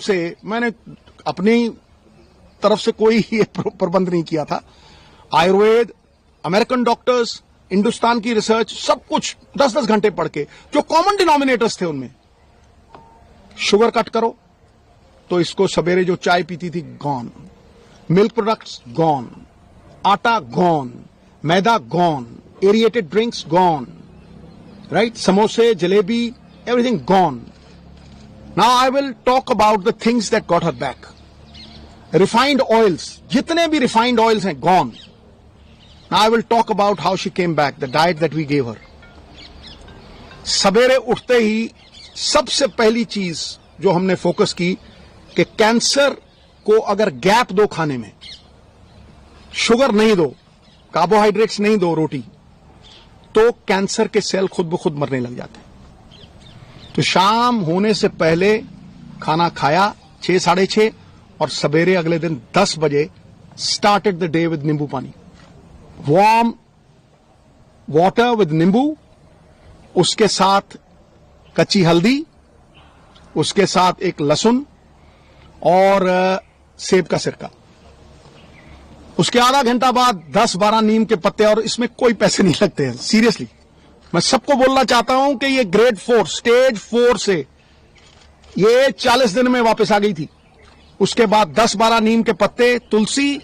से मैंने अपनी तरफ से कोई ये प्रबंध नहीं किया था। आयुर्वेद, अमेरिकन डॉक्टर्स, हिंदुस्तान की रिसर्च, सब कुछ 10-10 घंटे पढ़ के जो कॉमन डिनोमिनेटर्स थे उनमें शुगर कट करो तो इसको सवेरे जो चाय पीती थी गॉन, मिल्क प्रोडक्ट्स गॉन, आटा गॉन, मैदा gone, aerated drinks gone, right, समोसे, जलेबी, everything gone. Now I will talk about the things that got her back. Refined oils, जितने भी refined oils हैं gone. Now I will talk about how she came back, the diet that we gave her. सवेरे उठते ही सबसे पहली चीज जो हमने फोकस की कि कैंसर को अगर गैप दो खाने में, शुगर नहीं दो, कार्बोहाइड्रेट्स नहीं दो रोटी, तो कैंसर के सेल खुद ब खुद मरने लग जाते हैं। तो शाम होने से पहले खाना खाया 6-6:30 और सवेरे अगले दिन 10 बजे स्टार्टेड द डे विद नींबू पानी, वार्म वाटर विद नींबू, उसके साथ कच्ची हल्दी, उसके साथ एक लहसुन और सेब का सिरका। उसके आधा घंटा बाद 10-12 नीम के पत्ते, और इसमें कोई पैसे नहीं लगते हैं, सीरियसली मैं सबको बोलना चाहता हूं कि ये ग्रेड 4 स्टेज 4 से ये 40 दिन में वापस आ गई थी। उसके बाद 10-12 नीम के पत्ते, तुलसी,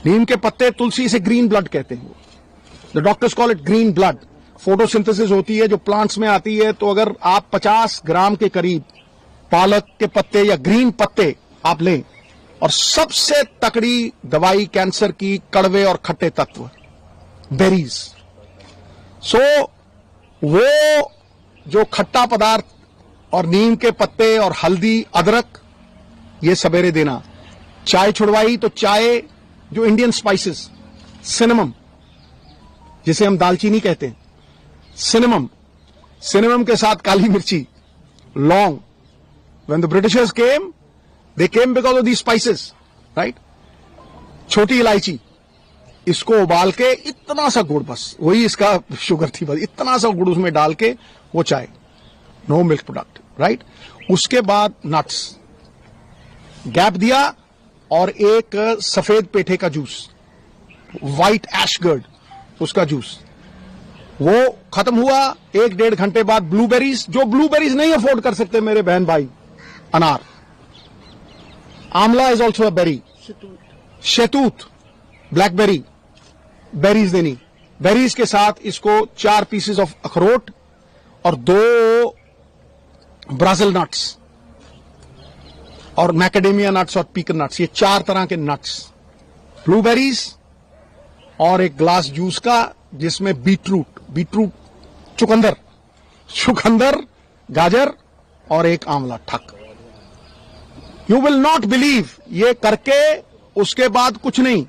नीम के पत्ते, तुलसी, इसे ग्रीन ब्लड कहते हैं, the doctors call it green blood. Photosynthesis होती है जो प्लांट्स में आती है, तो अगर आप 50 ग्राम के करीब पालक के पत्ते या ग्रीन पत्ते आप लें, और सबसे तकड़ी दवाई कैंसर की कड़वे और खट्टे तत्व, बेरीज। सो वो जो खट्टा पदार्थ और नीम के पत्ते और हल्दी, अदरक, ये सवेरे देना। चाय छुड़वाई तो चाय जो इंडियन स्पाइसेस, सिनेमम जिसे हम दालचीनी कहते हैं, सिनेमम के साथ काली मिर्ची, लौंग। When the Britishers came, they came because of the spices, right. छोटी इलायची, इसको उबाल के इतना सा गुड़, बस वही इसका शुगर थी, बस इतना सा गुड़ उसमें डाल के वो चाय, नो मिल्क प्रोडक्ट, राइट। उसके बाद नट्स, गैप दिया, और एक सफेद पेठे का जूस, व्हाइट एशगर्ड, उसका जूस, वो खत्म हुआ। 1-1.5 घंटे बाद ब्लूबेरीज, जो ब्लूबेरीज नहीं अफोर्ड कर सकते मेरे बहन भाई, अनार, आंवला इज ऑल्सो अ बेरी, शहतूत, ब्लैकबेरी, बेरीज देनी। बेरीज के साथ इसको 4 पीसेस ऑफ अखरोट और 2 ब्राजिल नट्स और मैकेडेमिया नट्स और पीकन नट्स, ये 4 तरह के नट्स, ब्लूबेरीज, और एक ग्लास जूस का जिसमें बीटरूट, चुकंदर, गाजर और एक आंवला, ठक। यू विल नॉट बिलीव, ये करके उसके बाद कुछ नहीं,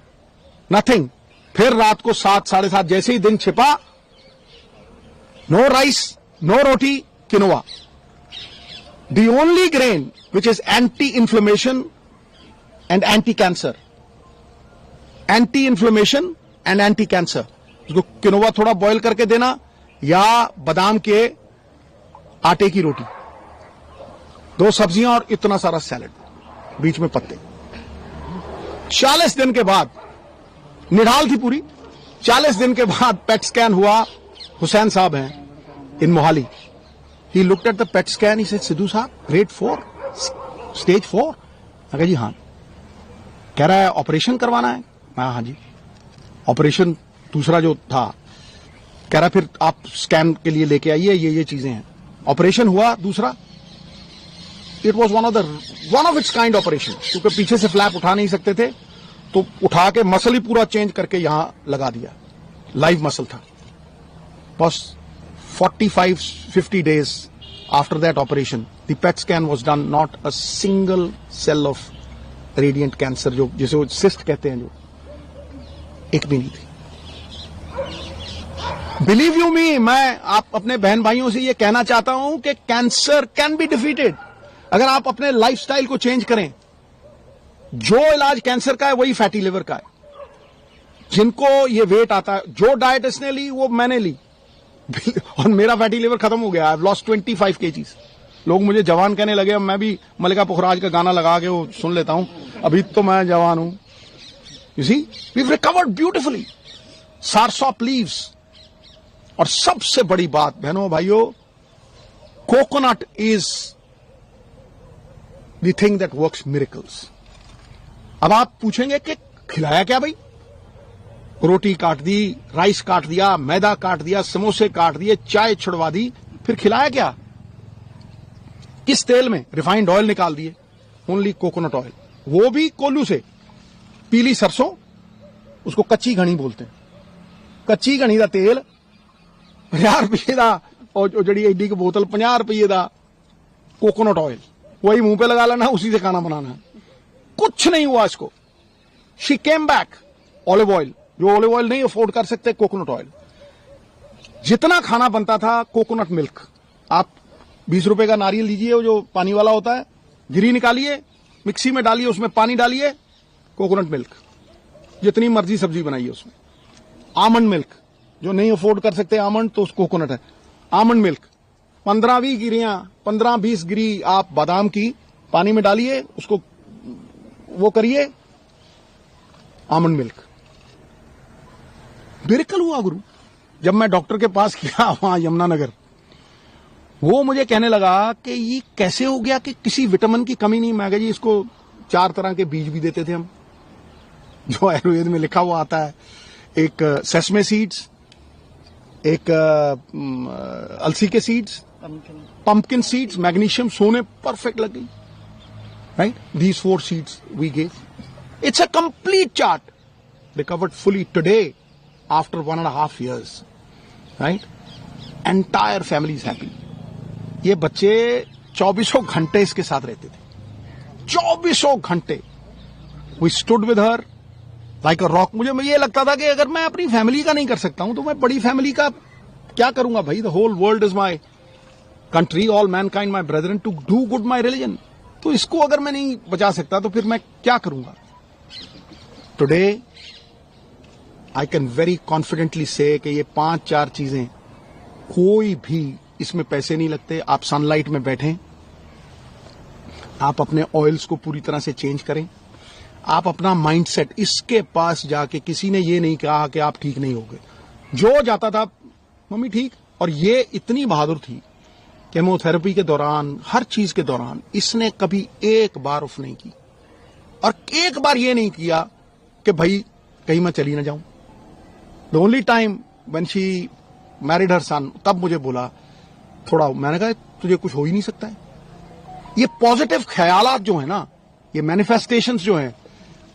नथिंग। फिर रात को 7-7:30 जैसे ही दिन छिपा, no rice, no roti, quinoa, the only grain which is anti inflammation and anti cancer, anti inflammation and anti cancer. उसको किनोवा थोड़ा बॉईल करके देना, या बादाम के आटे की रोटी, 2 सब्जियां और इतना सारा सैलेड, बीच में पत्ते। 40 दिन के बाद, निढाल थी पूरी, 40 दिन के बाद पेट स्कैन हुआ। हुसैन साहब हैं in Mohali, he looked at the PET scan, he said, Sidhu साहब ग्रेड 4 स्टेज 4। मैं कहा जी हाँ। कह रहा है ऑपरेशन करवाना है। मैं हाँ जी। ऑपरेशन दूसरा जो था, कह रहा फिर आप स्कैन के लिए लेके आइए, ये चीजें हैं। ऑपरेशन हुआ दूसरा, it was one of its kind operation, क्योंकि पीछे से फ्लैप उठा नहीं सकते थे, तो उठा के मसल ही पूरा चेंज करके यहां लगा दिया, लाइव मसल था। बस 45-50 days after that operation, the PET scan was done, not a single cell of radiant cancer, जो जिसे वो सिस्ट कहते हैं, जो एक भी नहीं थी। बिलीव यू मी, मैं आप अपने बहन भाइयों से ये कहना चाहता हूं कि कैंसर कैन बी डिफीटेड अगर आप अपने लाइफस्टाइल को चेंज करें। जो इलाज कैंसर का है वही फैटी लिवर का है। जिनको ये वेट आता है, जो डाइट इसने ली वो मैंने ली, और मेरा फैटी लिवर खत्म हो गया। I have lost 25 kgs। लोग मुझे जवान कहने लगे, अब मैं भी मल्लिका पुखराज का गाना लगा के वो सुन लेता हूं, अभी तो मैं जवान हूं। You see, we recovered beautifully, soursop leaves. और सबसे बड़ी बात बहनों भाइयों, coconut is the thing that works miracles. अब आप पूछेंगे कि खिलाया क्या भाई? रोटी काट दी, राइस काट दिया, मैदा काट दिया, समोसे काट दिए, चाय छुड़वा दी, फिर खिलाया क्या? किस तेल में? रिफाइंड ऑयल निकाल दिए, ओनली कोकोनट ऑयल, वो भी कोल्लू से। पीली सरसों, उसको कच्ची घनी बोलते हैं, कच्ची घनी का तेल 50 रुपये का, और जड़ी एडी की बोतल 50 रुपये का कोकोनट ऑयल, वही मुंह पे लगा लेना, उसी से खाना बनाना है। कुछ नहीं हुआ इसको। She came back, olive oil, जो ऑलिव ऑयल नहीं अफोर्ड कर सकते, कोकोनट ऑयल। जितना खाना बनता था कोकोनट मिल्क, आप 20 रुपए का नारियल लीजिए, वो जो पानी वाला होता है, गिरी निकालिए, मिक्सी में डालिए, उसमें पानी डालिए, कोकोनट मिल्क, जितनी मर्जी सब्जी बनाइए उसमें। आमंड मिल्क, जो नहीं अफोर्ड कर सकते आमंड, तो कोकोनट है, आमंड मिल्क, 15-20 गिरियां, 15-20 गिरी आप बादाम की पानी में डालिए, उसको वो करिए, आमंड मिल्क। मिरेकल हुआ गुरु। जब मैं डॉक्टर के पास गया वहां यमुनानगर, वो मुझे कहने लगा कि ये कैसे हो गया कि किसी विटामिन की कमी नहीं। मैं कहा जी इसको 4 तरह के बीज भी देते थे हम, जो आयुर्वेद में लिखा हुआ आता है। एक सेसमे सीड्स, एक अलसी के सीड्स, पंपकिन सीड्स, मैग्नीशियम, सोने परफेक्ट लग गई, right? These 4 seeds we gave, it's a complete chart, recovered fully today after 1.5 years, right? Entire family is happy. ये बच्चे 24 घंटे इसके साथ रहते थे, 24 घंटे। We stood with her like a rock. मुझे ये लगता था कि अगर मैं अपनी फैमिली का नहीं कर सकता हूं तो मैं बड़ी फैमिली का क्या करूंगा भाई? The whole world is my country, all mankind my brethren, to do good my religion. तो इसको अगर मैं नहीं बचा सकता तो फिर मैं क्या करूंगा? Today I can very confidently से कि ये 5-4 चीजें, कोई भी इसमें पैसे नहीं लगते। आप सनलाइट में बैठें, आप अपने ऑयल्स को पूरी तरह से चेंज करें, आप अपना माइंडसेट, इसके पास जाके किसी ने ये नहीं कहा कि आप ठीक नहीं होगे। जो जाता था मम्मी ठीक, और ये इतनी बहादुर थी, केमोथेरेपी के दौरान, हर चीज के दौरान इसने कभी एक बार ऑफ नहीं की, और एक बार ये नहीं किया कि भाई कहीं मैं चली ना जाऊं। The only time when she married her son, तब मुझे बोला थोड़ा, मैंने कहा तुझे कुछ हो ही नहीं सकता है। ये पॉजिटिव ख्यालात जो है ना, ये मैनिफेस्टेशंस जो हैं,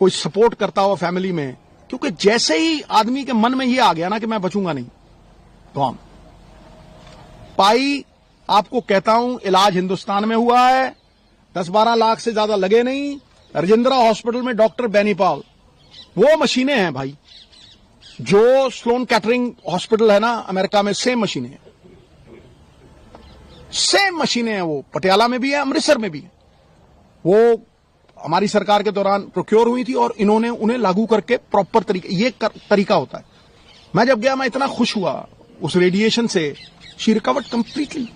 कोई सपोर्ट करता हुआ फैमिली में, क्योंकि जैसे ही आदमी के मन में ये आ गया ना कि मैं बचूंगा नहीं, गॉन। पाई, आपको कहता हूं, इलाज हिंदुस्तान में हुआ है, 10-12 लाख से ज्यादा लगे नहीं। राजेंद्रा हॉस्पिटल में डॉक्टर बेनीपाल, वो मशीनें हैं भाई, जो स्लोन कैटरिंग हॉस्पिटल है ना अमेरिका में, सेम मशीनें हैं, सेम मशीनें हैं। वो पटियाला में भी है, अमृतसर में भी है। वो हमारी सरकार के दौरान प्रोक्योर हुई थी, और इन्होंने उन्हें लागू करके प्रॉपर तरीके, ये तरीका होता है। मैं जब गया, मैं इतना खुश हुआ उस रेडिएशन से। She recovered completely.